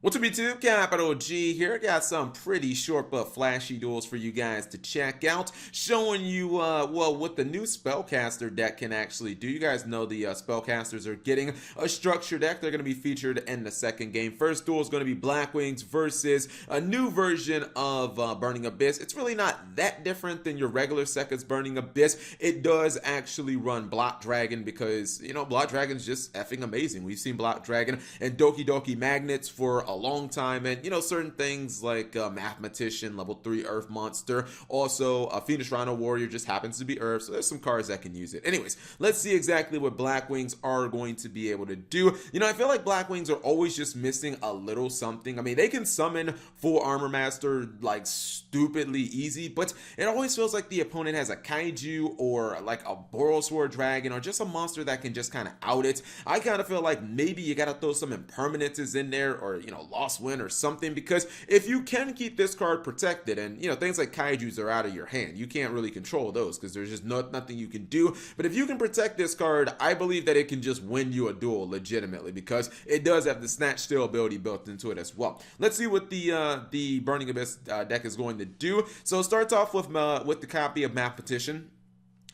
What's up YouTube? Capital G here. Got some pretty short but flashy duels for you guys to check out. Showing you, well, what the new Spellcaster deck can actually do. You guys know the Spellcasters are getting a structure deck. They're going to be featured in the second game. First duel is going to be Blackwings versus a new version of Burning Abyss. It's really not that different than your regular Sekka's Burning Abyss. It does actually run Block Dragon because, you know, Block Dragon's just effing amazing. We've seen Block Dragon and Doki Doki Magnets for a long time, and you know, certain things like Mathematician, level 3 Earth Monster, also Phoenix Rhino Warrior just happens to be Earth, so there's some cards that can use it. Anyways, let's see exactly what Blackwings are going to be able to do. You know, I feel like Blackwings are always just missing a little something. I mean, they can summon full Armor Master like stupidly easy, but it always feels like the opponent has a Kaiju or like a Borosword Dragon or just a monster that can just kind of out it. I kind of feel like maybe you got to throw some impermanences in there, or you know, lost win or something, because if you can keep this card protected, and you know, things like Kaijus are out of your hand, you can't really control those because there's just nothing you can do. But if you can protect this card, I believe that it can just win you a duel legitimately, because it does have the Snatch Steal ability built into it as well. Let's see what the Burning Abyss deck is going to do. So it starts off with the copy of Mathematician.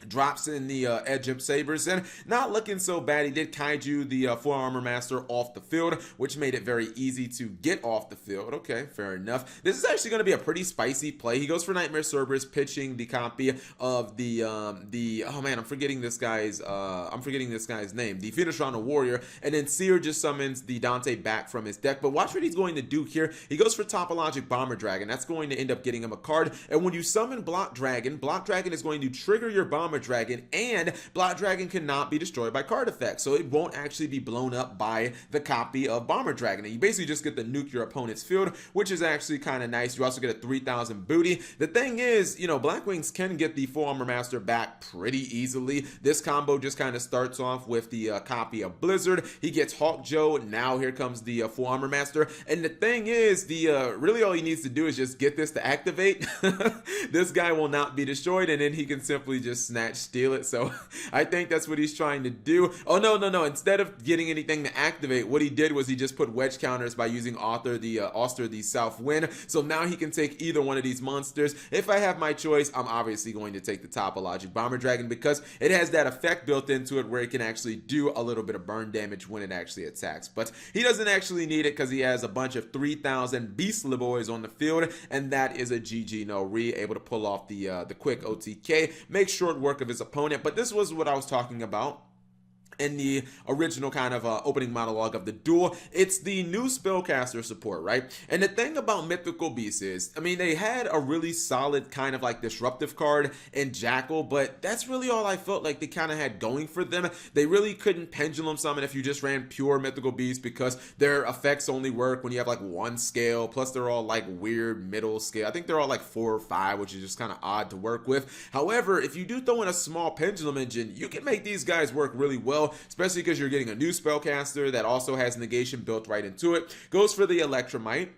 Drops in the Edge Imp Sabers, and not looking so bad. He did Kaiju the Full Armor Master off the field, which made it very easy to get off the field. Okay, fair enough. This is actually going to be a pretty spicy play. He goes for Nightmare Cerberus, pitching the copy of the oh man, I'm forgetting this guy's name, the Phoenix Rhino Warrior, and then Seer just summons the Dante back from his deck. But watch what he's going to do here. He goes for Topologic Bomber Dragon. That's going to end up getting him a card, and when you summon Block Dragon is going to trigger your Bomber Dragon, and Block Dragon cannot be destroyed by card effects, so it won't actually be blown up by the copy of Bomber Dragon, and you basically just get to nuke your opponent's field, which is actually kind of nice. You also get a 3,000 booty. The thing is, you know, Blackwings can get the Full Armor Master back pretty easily. This combo just kind of starts off with the copy of Blizzard. He gets Hawk Joe. Now here comes the Full Armor Master, and the thing is, really all he needs to do is just get this to activate. This guy will not be destroyed, and then he can simply just steal it. So I think that's what he's trying to do. Oh no, instead of getting anything to activate, what he did was he just put wedge counters by using Author the South Wind. So now he can take either one of these monsters. If I have my choice, I'm obviously going to take the Topologic Bomber Dragon, because it has that effect built into it where it can actually do a little bit of burn damage when it actually attacks. But he doesn't actually need it because he has a bunch of 3,000 Beastly Boys on the field, and that is a GG no re, able to pull off the quick OTK, make short work of his opponent. But this was what I was talking about in the original kind of opening monologue of the duel. It's the new Spellcaster support, right? And the thing about Mythical Beasts is, I mean, they had a really solid kind of like disruptive card in Jackal, but that's really all I felt like they kind of had going for them. They really couldn't pendulum summon if you just ran pure Mythical Beasts, because their effects only work when you have like one scale, plus they're all like weird middle scale. I think they're all like 4 or 5, which is just kind of odd to work with. However, if you do throw in a small pendulum engine, you can make these guys work really well, especially because you're getting a new Spellcaster that also has negation built right into it. Goes for the Electromite.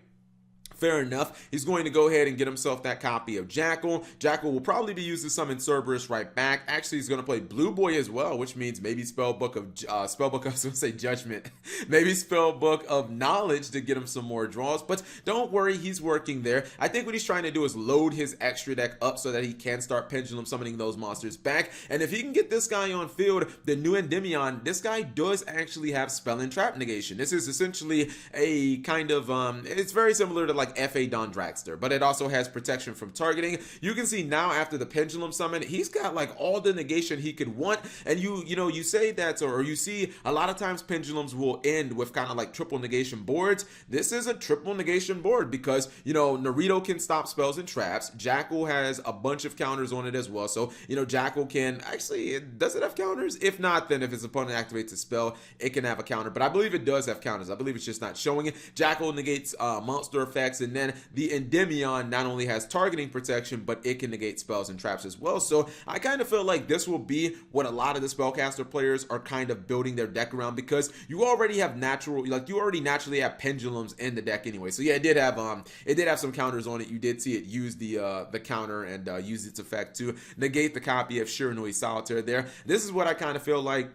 Fair enough. He's going to go ahead and get himself that copy of Jackal. Jackal will probably be used to summon Cerberus right back. Actually, he's going to play Blue Boy as well, which means maybe Spellbook of I was going to say Judgment. Maybe Spellbook of Knowledge to get him some more draws. But don't worry, he's working there. I think what he's trying to do is load his extra deck up so that he can start pendulum summoning those monsters back. And if he can get this guy on field, the new Endymion, this guy does actually have Spell and Trap negation. This is essentially a kind of it's very similar to like FA Don Dragster, but it also has protection from targeting. You can see now after the pendulum summon, he's got like all the negation he could want. And you say that, or you see a lot of times pendulums will end with kind of like triple negation boards. This is a triple negation board because, you know, Naruto can stop spells and traps. Jackal has a bunch of counters on it as well. So, you know, Jackal can actually, does it have counters? If not, then if his opponent activates a spell, it can have a counter. But I believe it does have counters. I believe it's just not showing it. Jackal negates monster effects, and then the Endymion not only has targeting protection, but it can negate spells and traps as well. So I kind of feel like this will be what a lot of the Spellcaster players are kind of building their deck around, because you already have you already naturally have pendulums in the deck anyway. So yeah, it did have some counters on it. You did see it use the counter and use its effect to negate the copy of Shiranui Solitaire there. This is what I kind of feel like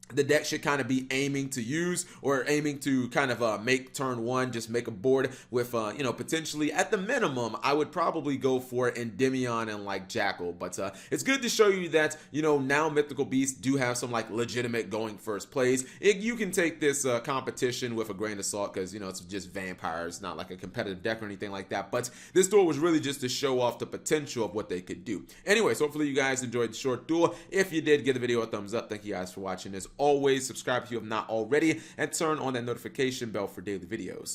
the deck should kind of be aiming to use, or aiming to kind of make turn one, just make a board with, you know, potentially at the minimum, I would probably go for Endymion and like Jackal. But it's good to show you that, you know, now Mythical Beasts do have some like legitimate going first plays. You can take this competition with a grain of salt, because, you know, it's just vampires, not like a competitive deck or anything like that. But this duel was really just to show off the potential of what they could do. Anyways, hopefully you guys enjoyed the short duel. If you did, give the video a thumbs up. Thank you guys for watching. As always, subscribe if you have not already, and turn on that notification bell for daily videos.